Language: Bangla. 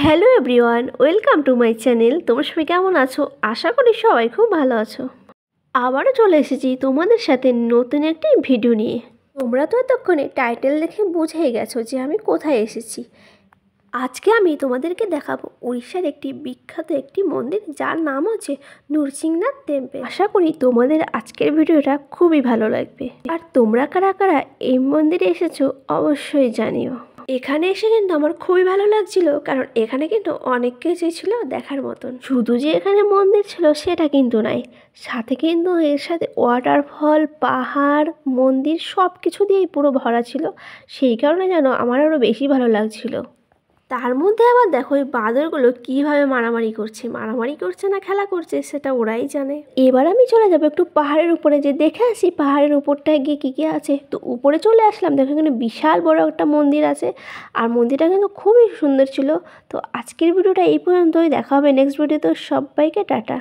Hello everyone, welcome to my channel. তোমরা সবাই কেমন আছো? আশা করি সবাই খুব ভালো আছো। আবারও চলে এসেছি তোমাদের সাথে নতুন একটি ভিডিও নিয়ে। তোমরা তো এতক্ষণে টাইটেল দেখে বুঝেই গেছো যে আমি কোথায় এসেছি। আজকে আমি তোমাদেরকে দেখাবো উড়িষ্যার একটি বিখ্যাত একটি মন্দির, যার নাম হচ্ছে নৃসিংহনাথ টেম্পল। আশা করি তোমাদের আজকের ভিডিওটা খুবই ভালো লাগবে। আর তোমরা কারা কারা এই মন্দিরে এসেছো অবশ্যই জানিও। এখানে এসে কিন্তু আমার খুবই ভালো লাগছিল, কারণ এখানে কিন্তু অনেক কিছুই ছিল দেখার মতন। শুধু যে এখানে মন্দির ছিল সেটা কিন্তু নাই, সাথে কিন্তু এর সাথে ওয়াটারফল, পাহাড়, মন্দির সব কিছু দিয়েই পুরো ভরা ছিল। সেই কারণে যেন আমার আরও বেশি ভালো লাগছিল। তার মধ্যে আবার দেখো এই বাঁদরগুলো কীভাবে মারামারি করছে না খেলা করছে সেটা ওরাই জানে। এবার আমি চলে যাবো একটু পাহাড়ের উপরে, যে দেখে আসি পাহাড়ের উপরটায় গিয়ে কী কী আছে। তো উপরে চলে আসলাম, দেখো এখানে বিশাল বড় একটা মন্দির আছে, আর মন্দিরটা কিন্তু খুবই সুন্দর ছিল। তো আজকের ভিডিওটা এই পর্যন্তই, দেখা হবে নেক্সট ভিডিওতে। সবাইকে টাটা।